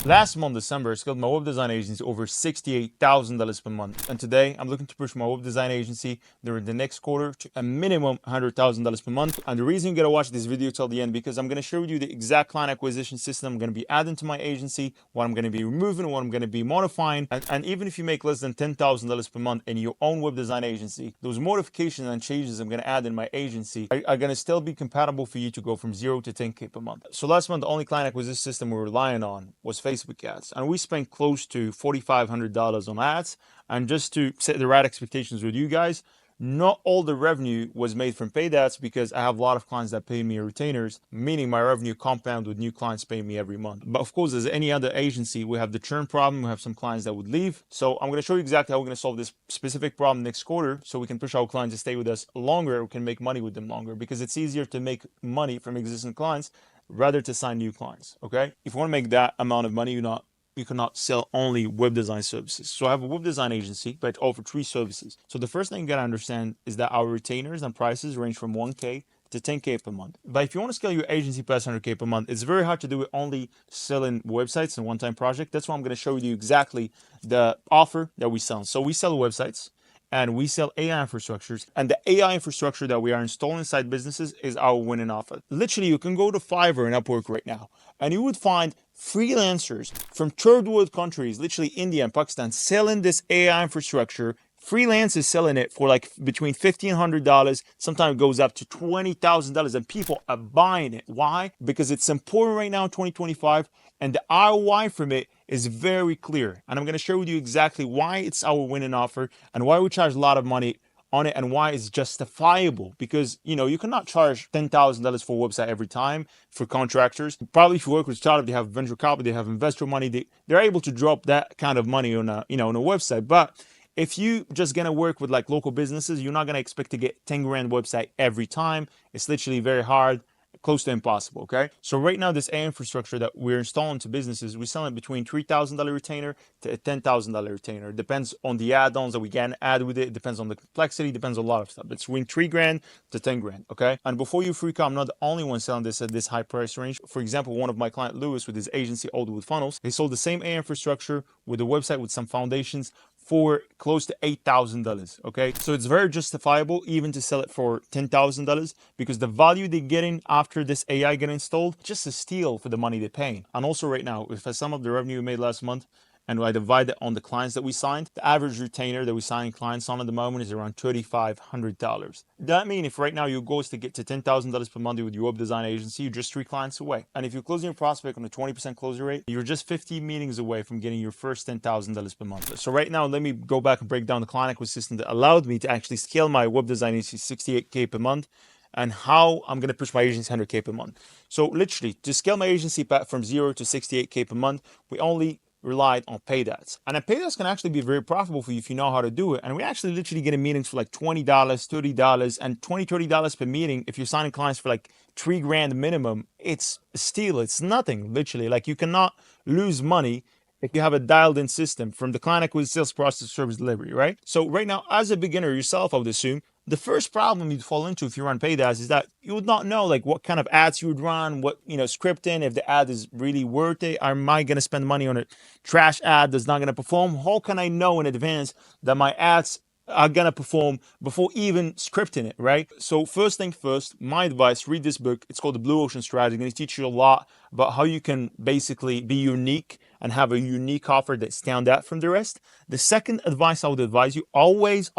Last month, December, I scaled my web design agency over $68,000 per month. And today, I'm looking to push my web design agency during the next quarter to a minimum $100,000 per month. And the reason you gotta watch this video till the end, because I'm gonna share with you the exact client acquisition system I'm gonna be adding to my agency, what I'm gonna be removing, what I'm gonna be modifying. And even if you make less than $10,000 per month in your own web design agency, those modifications and changes I'm gonna add in my agency are gonna still be compatible for you to go from 0 to 10K per month. So last month, the only client acquisition system we're relying on was Facebook ads, and we spent close to $4,500 on ads. And just to set the right expectations with you guys, not all the revenue was made from paid ads, because I have a lot of clients that pay me retainers, meaning my revenue compound with new clients paying me every month. But of course, as any other agency, we have the churn problem. We have some clients that would leave. So I'm going to show you exactly how we're going to solve this specific problem next quarter, so we can push our clients to stay with us longer. We can make money with them longer, because it's easier to make money from existing clients rather to sign new clients. Okay, if you want to make that amount of money, you cannot sell only web design services. So I have a web design agency, but I offer 3 services. So the first thing you gotta understand is that our retainers and prices range from 1K to 10K per month. But if you want to scale your agency past 100K per month, it's very hard to do it only selling websites and one-time project. That's why I'm going to show you exactly the offer that we sell. So we sell websites, and we sell AI infrastructures, and the AI infrastructure that we are installing inside businesses is our winning offer. Literally, you can go to Fiverr and Upwork right now, and you would find freelancers from third world countries, literally India and Pakistan, selling this AI infrastructure. Freelancers selling it for like between $1,500, sometimes it goes up to $20,000, and people are buying it. Why? Because it's important right now in 2025, and the ROI from it is very clear. And I'm going to share with you exactly why it's our winning offer and why we charge a lot of money on it, and why it's justifiable. Because you cannot charge $10,000 for a website every time for contractors. Probably if you work with startup, they have venture capital, they have investor money, they're able to drop that kind of money on a on a website. But if you just gonna work with like local businesses, you're not gonna expect to get 10 grand website every time. It's literally very hard, close to impossible. Okay, so right now this AI infrastructure that we're installing to businesses, we're selling between $3,000 retainer to a $10,000 retainer. It depends on the add-ons that we can add with it. It depends on the complexity, depends on a lot of stuff. It's between 3 grand to 10 grand. Okay, and before you freak out, I'm not the only one selling this at this high price range. For example, one of my client Lewis, with his agency Oldwood Funnels, they sold the same AI infrastructure with a website with some foundations for close to $8,000. Okay, so it's very justifiable even to sell it for $10,000, because the value they're getting after this AI get installed, just a steal for the money they're paying. And also right now, if I sum up the revenue we made last month and I divide it on the clients that we signed, the average retainer that we sign clients on at the moment is around $3,500. That means if right now your goal is to get to $10,000 per month with your web design agency, you're just 3 clients away. And if you're closing your prospect on a 20% closure rate, you're just 50 meetings away from getting your first $10,000 per month. So right now, let me go back and break down the client acquisition system that allowed me to actually scale my web design agency 68K per month, and how I'm going to push my agency 100K per month. So literally, to scale my agency from 0 to 68K per month, we only relied on paid ads. And paid ads can actually be very profitable for you if you know how to do it. And we actually literally get meetings for like $20, $30, and $20, $30 per meeting. If you're signing clients for like 3 grand minimum, it's a steal. It's nothing, literally. Like, you cannot lose money if you have a dialed in system from the client acquisition, sales process, service delivery, right? So right now, as a beginner yourself, I would assume the first problem you'd fall into if you run paid ads is that you would not know like what kind of ads you would run, what scripting, if the ad is really worth it. Am I going to spend money on a trash ad that's not going to perform? How can I know in advance that my ads are gonna perform before even scripting it, right? So first thing first, my advice, read this book. It's called The Blue Ocean Strategy. It's going to teach you a lot about how you can basically be unique and have a unique offer that stand out from the rest. The second advice I would advise you, always,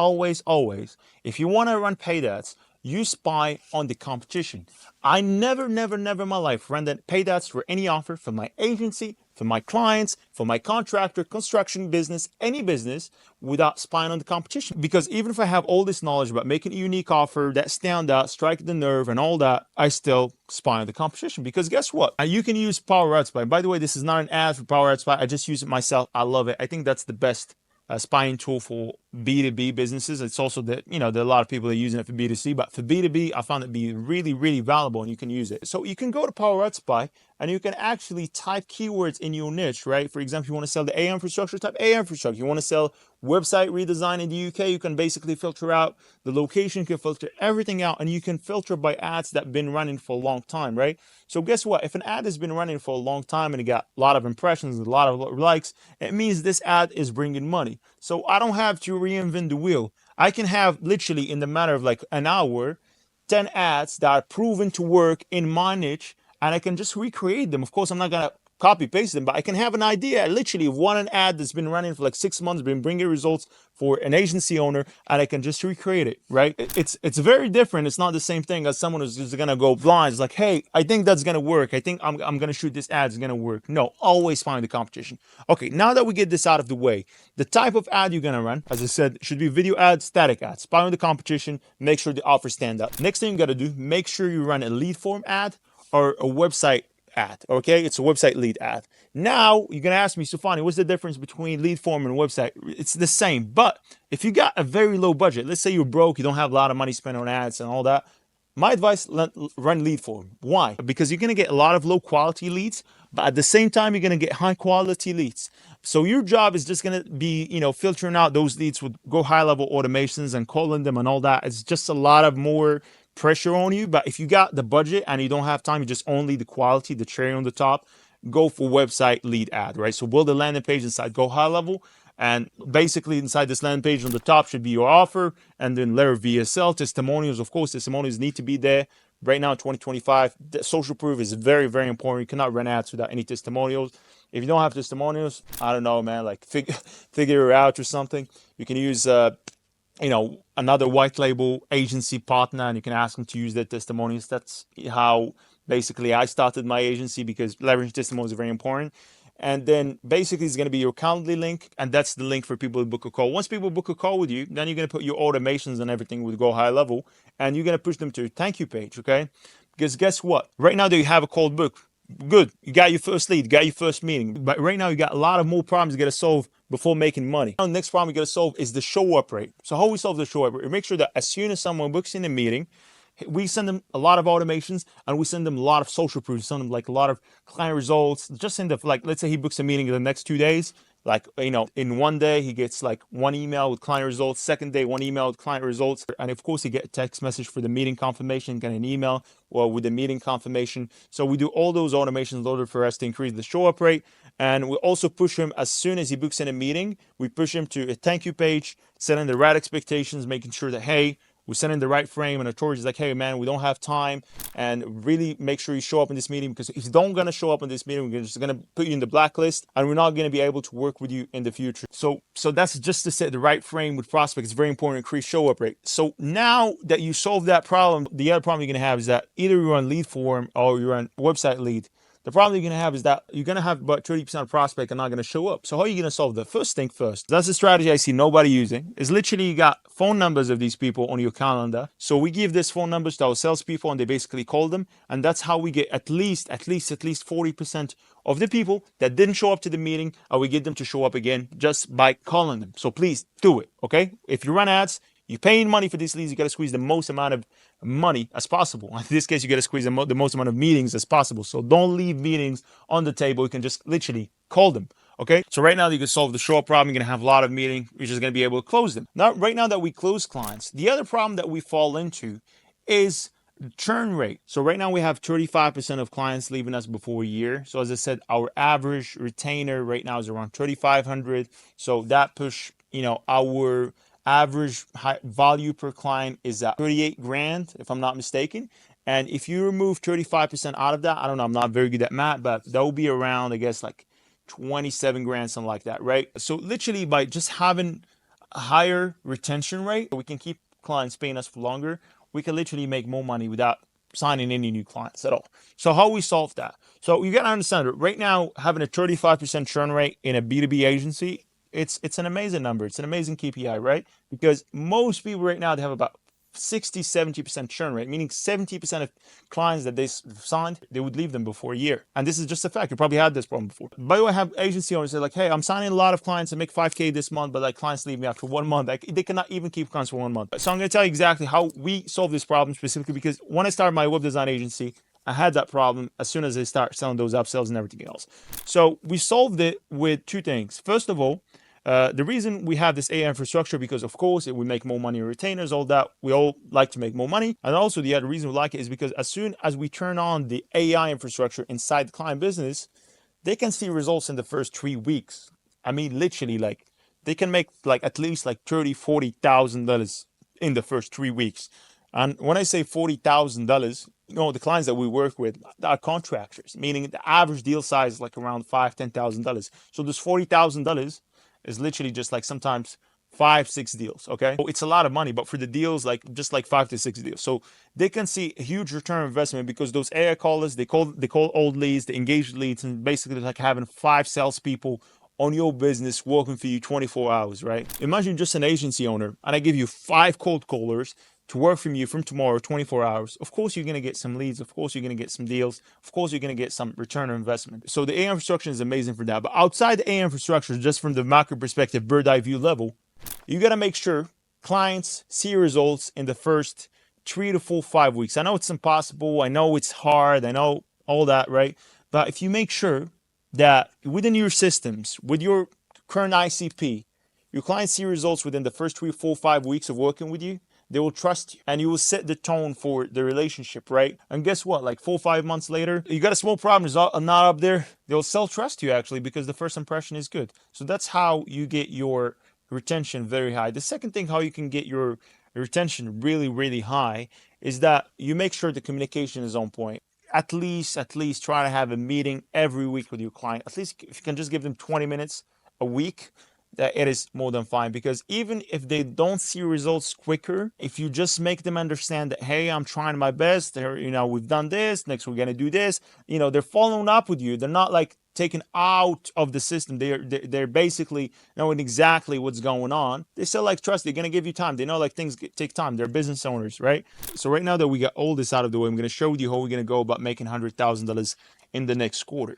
if you want to run paid ads, you spy on the competition. I never in my life ran that paid ads for any offer from my agency, for my clients, for my contractor, construction business, any business, without spying on the competition. Because even if I have all this knowledge about making a unique offer that stand out, strike the nerve and all that, I still spy on the competition. Because guess what? You can use Power Ad Spy. By the way, this is not an ad for Power Ad Spy. I just use it myself. I love it. I think that's the best spying tool for B2B businesses. It's also that, there are a lot of people that are using it for B2C, but for B2B, I found it to be really, really valuable and you can use it. So you can go to Power Spy and you can actually type keywords in your niche, right? For example, you want to sell the AI infrastructure, type AI infrastructure. You want to sell website redesign in the UK, you can basically filter out the location, you can filter everything out, and you can filter by ads that have been running for a long time, right? So guess what? If an ad has been running for a long time and it got a lot of impressions, a lot of likes, it means this ad is bringing money. So I don't have to reinvent the wheel. I can have literally in the matter of like an hour, 10 ads that are proven to work in my niche, and I can just recreate them. Of course, I'm not gonna copy paste them, but I can have an idea literally of an ad that's been running for like 6 months, been bringing results for an agency owner, and I can just recreate it, right? It's very different. It's not the same thing as someone who's just gonna go blind. It's like, hey, I think that's gonna work. I think I'm gonna shoot this ad, it's gonna work. No, always find the competition. Okay, now that we get this out of the way, the type of ad you're gonna run, as I said, should be video ads, static ads. Spy on the competition, make sure the offers stand out. Next thing you gotta do, make sure you run a lead form ad or a website ad. Okay, it's a website lead ad. Now you're gonna ask me, Stefani, what's the difference between lead form and website? It's the same, but if you got a very low budget, let's say you're broke, you don't have a lot of money spent on ads and all that, my advice, run lead form. Why? Because you're gonna get a lot of low quality leads, but at the same time you're gonna get high quality leads. So your job is just gonna be, filtering out those leads with go high level automations and calling them and all that. It's just a lot of more pressure on you. But if you got the budget and you don't have time, you just only the quality, the cherry on the top, go for website lead ad, right? So build a landing page inside, go high level, and basically inside this landing page on the top should be your offer, and then layer VSL, testimonials. Of course, testimonials need to be there. Right now, 2025, the social proof is very, very important. You cannot run ads without any testimonials. If you don't have testimonials, I don't know, man, like figure it out or something. You can use another white label agency partner, and you can ask them to use their testimonials. That's how basically I started my agency, because leveraging testimonials is very important. And then basically it's going to be your Calendly link, and that's the link for people to book a call. Once people book a call with you, then you're going to put your automations and everything with go high level, and you're going to push them to your thank you page, okay? Because guess what? Right now that you have a cold book, good, you got your first lead, you got your first meeting, but right now you got a lot of more problems you got to solve before making money. Now, the next problem you got to solve is the show up rate. So how we solve the show up rate? We make sure that as soon as someone books in a meeting, we send them a lot of automations, and we send them a lot of social proof, send them like a lot of client results. Just send them, like, let's say he books a meeting in the next 2 days, like, in one day he gets like one email with client results, second day one email with client results, and of course he get a text message for the meeting confirmation, get an email with the meeting confirmation. So we do all those automations in order for us to increase the show up rate. And we also push him, as soon as he books in a meeting, we push him to a thank you page, setting the right expectations, making sure that, hey, we send in the right frame, and authorities like, hey man, we don't have time, and really make sure you show up in this meeting, because if you don't gonna show up in this meeting, we're just gonna put you in the blacklist, and we're not gonna be able to work with you in the future. So that's just to set the right frame with prospects. It's very important to increase show up rate. So now that you solve that problem, the other problem you're gonna have is that either you run lead form or you run website lead. The problem you're going to have is that you're going to have about 30% of prospects are not going to show up. So how are you going to solve that? First thing first, that's a strategy I see nobody using. Is literally you got phone numbers of these people on your calendar. So we give this phone numbers to our salespeople, and they basically call them. And that's how we get at least 40% of the people that didn't show up to the meeting, and we get them to show up again just by calling them. So please do it, okay? If you run ads, you're paying money for these leads, you got to squeeze the most amount of money as possible. In this case, you got to squeeze the most amount of meetings as possible. So don't leave meetings on the table. You can just literally call them. Okay, so right now you can solve the show up problem. You're going to have a lot of meetings. You're just going to be able to close them. Now, right now that we close clients, the other problem that we fall into is churn rate. So right now we have 35% of clients leaving us before a year. So as I said, our average retainer right now is around 3,500. So that push, our average value per client is at 38 grand, if I'm not mistaken. And if you remove 35% out of that, I don't know, I'm not very good at math, but that will be around, I guess, like 27 grand, something like that, right? So literally by just having a higher retention rate, we can keep clients paying us for longer. We can literally make more money without signing any new clients at all. So how we solve that? So you got to understand that right now, having a 35% churn rate in a B2B agency, it's an amazing number. It's an amazing KPI, right? Because most people right now, they have about 60-70% churn rate, meaning 70% of clients that they signed, they would leave them before a year. And this is just a fact. You probably had this problem before. By the way, I have agency owners that are like, hey, I'm signing a lot of clients and make 5K this month, but like clients leave me after 1 month. Like, they cannot even keep clients for 1 month. So I'm going to tell you exactly how we solve this problem specifically, because when I started my web design agency, I had that problem as soon as I start selling those upsells and everything else. So we solved it with two things. First of all, the reason we have this AI infrastructure, because of course it would make more money in retainers, all that. We all like to make more money. And also the other reason we like it is because as soon as we turn on the AI infrastructure inside the client business, they can see results in the first 3 weeks. I mean, literally, like they can make like at least like $30,000-$40,000 in the first 3 weeks. And when I say $40,000, you know, the clients that we work with are contractors, meaning the average deal size is like around $5,000-$10,000. So this $40,000 is literally just like sometimes 5-6 deals. Okay, so it's a lot of money, but for the deals, like just like 5 to 6 deals, so they can see a huge return on investment, because those AI callers, they call old leads, the engaged leads, and basically like having 5 salespeople on your business working for you 24 hours, right? Imagine just an agency owner and I give you 5 cold callers to work from you from tomorrow, 24 hours. Of course, you're going to get some leads. Of course, you're going to get some deals. Of course, you're going to get some return on investment. So the AI infrastructure is amazing for that. But outside the AI infrastructure, just from the macro perspective, bird eye view level, you got to make sure clients see results in the first 3 to 5 weeks. I know it's impossible. I know it's hard. I know all that, right? But if you make sure that within your systems, with your current ICP, your clients see results within the first 3, 4, 5 weeks of working with you, they will trust you and you will set the tone for the relationship, right? And guess what? Like 4 or 5 months later, you got a small problem, it's not up there. They'll still trust you actually, because the first impression is good. So that's how you get your retention very high. The second thing, how you can get your retention really, really high, is that you make sure the communication is on point. At least try to have a meeting every week with your client. At least if you can just give them 20 minutes a week, that it is more than fine. Because even if they don't see results quicker, if you just make them understand that, hey, I'm trying my best, you know, we've done this, next we're gonna do this, you know, they're following up with you. They're not like taken out of the system. They're basically knowing exactly what's going on. They still like trust. They're gonna give you time. They know like things take time. They're business owners, right? So right now that we got all this out of the way, I'm gonna show you how we're gonna go about making $100,000 in the next quarter.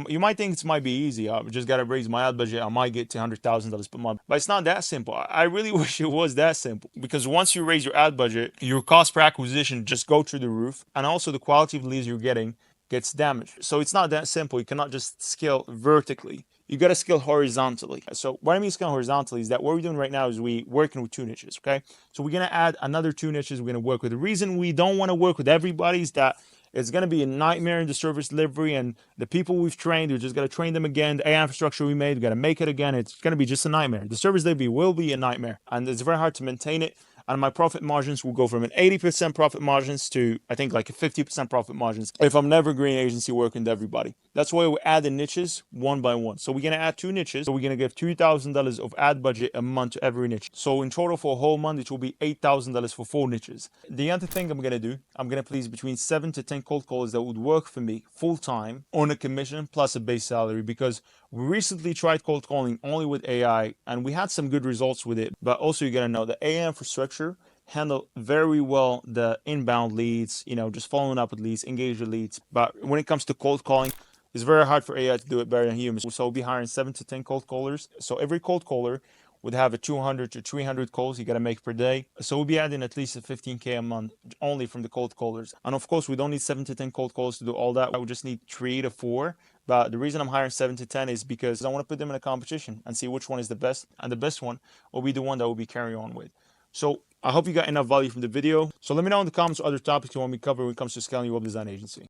You might think it might be easy. I just got to raise my ad budget. I might get to $100,000 per month, but it's not that simple. I really wish it was that simple, because once you raise your ad budget, your cost per acquisition just go through the roof, and also the quality of the leads you're getting gets damaged. So it's not that simple. You cannot just scale vertically. You got to scale horizontally. So what I mean scale horizontally is that what we're doing right now is we working with 2 niches, okay? So we're going to add another 2 niches we're going to work with. The reason we don't want to work with everybody is that it's going to be a nightmare in the service delivery, and the people we've trained, we're just going to train them again. The AI infrastructure we made, we got to make it again. It's going to be just a nightmare. The service delivery will be a nightmare, and it's very hard to maintain it. And my profit margins will go from an 80% profit margins to, I think, like a 50% profit margins if I'm never green agency working to everybody. That's why we add the niches one by one. So we're going to add 2 niches. So we're going to give $2,000 of ad budget a month to every niche. So in total for a whole month, it will be $8,000 for 4 niches. The other thing I'm going to do, I'm going to please between 7 to 10 cold calls that would work for me full time on a commission plus a base salary, because we recently tried cold calling only with AI and we had some good results with it. But also you got to know the AI infrastructure handle very well the inbound leads, you know, just following up with leads, engage with leads. But when it comes to cold calling, it's very hard for AI to do it better than humans. So we'll be hiring 7 to 10 cold callers. So every cold caller would have a 200 to 300 calls you got to make per day. So we'll be adding at least a 15K a month only from the cold callers. And of course, we don't need 7 to 10 cold calls to do all that. We just need 3 to 4. But the reason I'm hiring 7 to 10 is because I want to put them in a competition and see which one is the best. And the best one will be the one that we'll be carrying on with. So I hope you got enough value from the video. So let me know in the comments what other topics you want me to cover when it comes to scaling your web design agency.